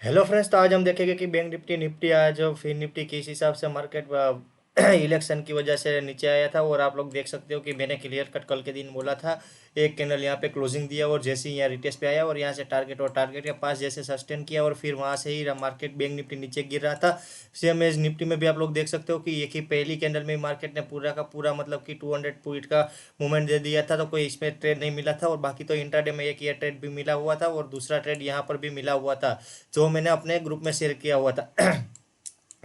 Hello friends, तो आज हम देखेंगे कि बैंक निफ्टी निफ्टी आज फिर निफ्टी किस हिसाब से मार्केट इलेक्शन की वजह से नीचे आया था। और आप लोग देख सकते हो कि मैंने क्लियर कट कल के दिन बोला था। एक कैंडल यहाँ पे क्लोजिंग दिया और जैसे ही यहाँ रिटेस्ट पे आया और यहाँ से टारगेट और टारगेट के पास जैसे सस्टेन किया और फिर वहाँ से ही मार्केट बैंक निफ्टी नीचे गिर रहा था। सेम एज निफ्टी में भी आप लोग देख सकते हो कि एक ही पहली कैंडल में मार्केट ने पूरा का पूरा मतलब कि 200 पॉइंट का मूवमेंट दे दिया था। तो कोई इसमें ट्रेड नहीं मिला था और बाकी तो इंट्राडे में एक ये ट्रेड भी मिला हुआ था और दूसरा ट्रेड यहाँ पर भी मिला हुआ था जो मैंने अपने ग्रुप में शेयर किया हुआ था।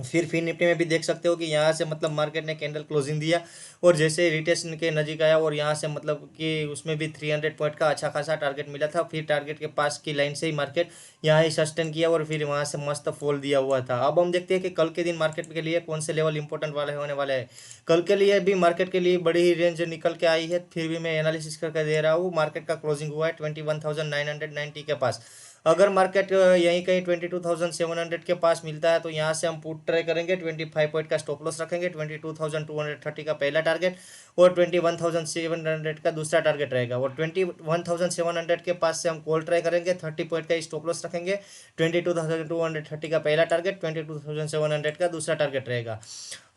फिर निफ्टी में भी देख सकते हो कि यहाँ से मतलब मार्केट ने कैंडल क्लोजिंग दिया और जैसे रिटेस्ट के नजीक आया और यहाँ से मतलब कि उसमें भी 300 पॉइंट का अच्छा खासा टारगेट मिला था। फिर टारगेट के पास की लाइन से ही मार्केट यहाँ ही सस्टेन किया और फिर वहाँ से मस्त फॉल दिया हुआ था। अब हम देखते हैं कि कल के दिन मार्केट के लिए कौन से लेवल इंपॉर्टेंट वाले होने वाले हैं। कल के लिए भी मार्केट के लिए बड़ी ही रेंज निकल के आई है, फिर भी मैं एनालिसिस करके दे रहा हूँ। मार्केट का क्लोजिंग हुआ है 21,990 के पास। अगर मार्केट यहीं कहीं 22,700 के पास मिलता है तो यहाँ से हम पुट ट्राई करेंगे। 25 पॉइंट का स्टॉप लॉस रखेंगे। 22,230 का पहला टारगेट और 21,700 का दूसरा टारगेट रहेगा। और 21,700 के पास से हम कॉल ट्राई करेंगे। 30 पॉइंट का स्टॉप लॉस रखेंगे। 22,230 का पहला टारगेट, 22,700 का दूसरा टारगेट रहेगा।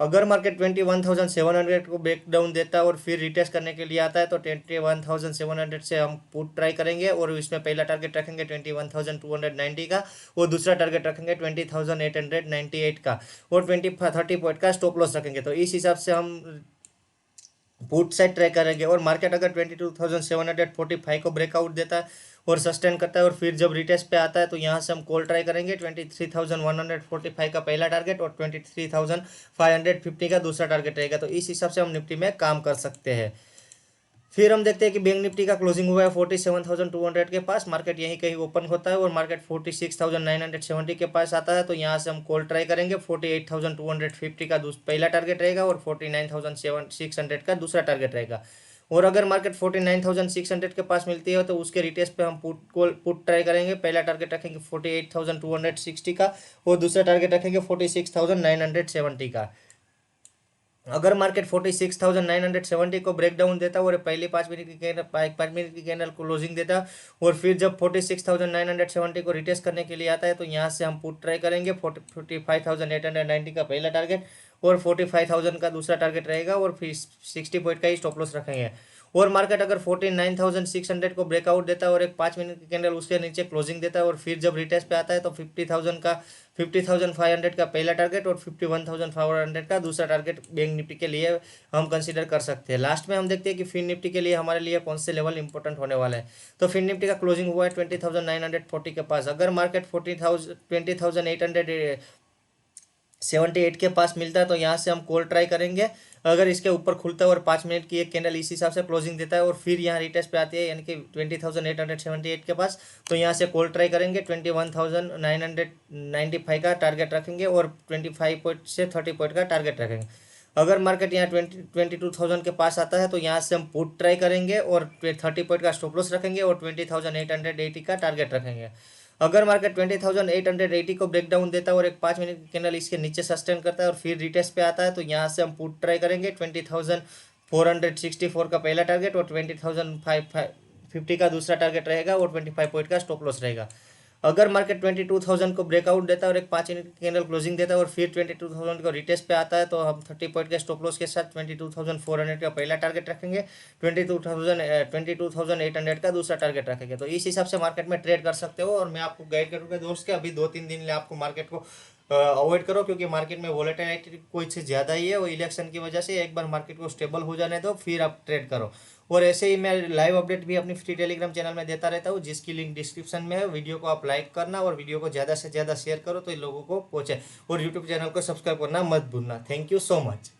अगर मार्केट 21,700 को ब्रेक डाउन देता है और फिर रिटेस्ट करने के लिए आता है तो 21,700 से हम पुट ट्राई करेंगे और इसमें पहला टारगेट रखेंगे 21,290 का और दूसरा टारगेट रखेंगे 20,898 का और 30 पॉइंट का स्टॉप लॉस रखेंगे। तो इस हिसाब से हम पुट साइड ट्राई करेंगे। और मार्केट अगर 22,745 को ब्रेकआउट देता है और सस्टेन करता है और फिर जब रिटेस्ट पे आता है तो यहाँ से हम कॉल ट्राई करेंगे। 23,145 का पहला टारगेट और 23,550 का दूसरा टारगेट रहेगा। तो इस हिसाब से हम निफ्टी में काम कर सकते हैं। फिर हम देखते हैं कि बैंक निफ्टी का क्लोजिंग हुआ है 47,200 के पास। मार्केट यहीं कहीं ओपन होता है और मार्केट 46,970 के पास आता है तो यहाँ से हम कॉल ट्राई करेंगे। 48,250 का पहला टारगेट रहेगा और 49,600 का दूसरा टारगेट रहेगा। और अगर मार्केट 49,600 के पास मिलती है तो उसके रिटेस्ट पे हम पुट ट्राई करेंगे। पहला टारगेट रखेंगे 48,260 का और दूसरा टारगेट रखेंगे 46,970 का। अगर मार्केट 46,970 को ब्रेक डाउन देता है और पहले 5 मिनट की कैंडल 5 मिनट की कैंडल को क्लोजिंग देता है और फिर जब 46,970 को रिटेस्ट करने के लिए आता है तो यहाँ से हम पुट ट्राई करेंगे। 45,890 का पहला टारगेट और 45,000 का दूसरा टारगेट रहेगा और फिर 60 पॉइंट का ही स्टॉप लॉस रखेंगे। और मार्केट अगर 49,600 को ब्रेकआउट देता है और एक 5 मिनट की कैंडल उसके नीचे क्लोजिंग देता है और फिर जब रिटेस्ट पे आता है तो 50,500 का पहला टारगेट और 51,500 का दूसरा टारगेट बैंक निफ्टी के लिए हम कंसीडर कर सकते हैं। लास्ट में हम देखते हैं कि फिन निफ्टी के लिए हमारे लिए कौन से लेवल इंपॉर्टेंट होने वाला है। तो फिन निफ्टी का क्लोजिंग हुआ है 20,940 के पास। अगर मार्केट 20,878 के पास मिलता है तो यहाँ से हम कॉल ट्राई करेंगे। अगर इसके ऊपर खुलता है और 5 मिनट की एक कैंडल इस हिसाब से क्लोजिंग देता है और फिर यहाँ रिटेस्ट पे आती है यानी कि 20,878 के पास तो यहाँ से कॉल ट्राई करेंगे। 21,995 का टारगेट रखेंगे और 25 पॉइंट से 30 पॉइंट का टारगेट रखेंगे। अगर मार्केट यहाँ 22,000 के पास आता है तो यहाँ से हम पुट ट्राई करेंगे और 30 पॉइंट का स्टॉप लॉस रखेंगे और 20,880 का टारगेट रखेंगे। अगर मार्केट 20,880 को ब्रेक डाउन देता है और एक 5 मिनट की कैंडल इसके नीचे सस्टेन करता है और फिर रिटेस्ट पे आता है तो यहाँ से हम पुट ट्राई करेंगे। 20,464 का पहला टारगेट और 20,550 का दूसरा टारगेट रहेगा और 25 पॉइंट का स्टॉप लॉस रहेगा। अगर मार्केट 22,000 को ब्रेकआउट देता है और एक 5 मिनट की कैंडल क्लोजिंग देता है और फिर 22,000 को रिटेस्ट पे आता है तो हम 30 पॉइंट के स्टॉप लॉस के साथ 22,400 का पहला टारगेट रखेंगे। 22,800 का दूसरा टारगेट रखेंगे। तो इस हिसाब से मार्केट में ट्रेड कर सकते हो और मैं आपको गाइड करूँगा दोस्त के अभी 2-3 दिन ले आपको मार्केट को अवॉइड करो क्योंकि मार्केट में वॉलेटिलिटी कुछ ज़्यादा ही है और इलेक्शन की वजह से एक बार मार्केट को स्टेबल हो जाने दो फिर आप ट्रेड करो। और ऐसे ही मैं लाइव अपडेट भी अपनी फ्री टेलीग्राम चैनल में देता रहता हूँ जिसकी लिंक डिस्क्रिप्शन में है। वीडियो को आप लाइक करना और वीडियो को ज़्यादा से ज़्यादा शेयर करो तो इन लोगों को पहुँचे और यूट्यूब चैनल को सब्सक्राइब करना मत भूलना। Thank you so much.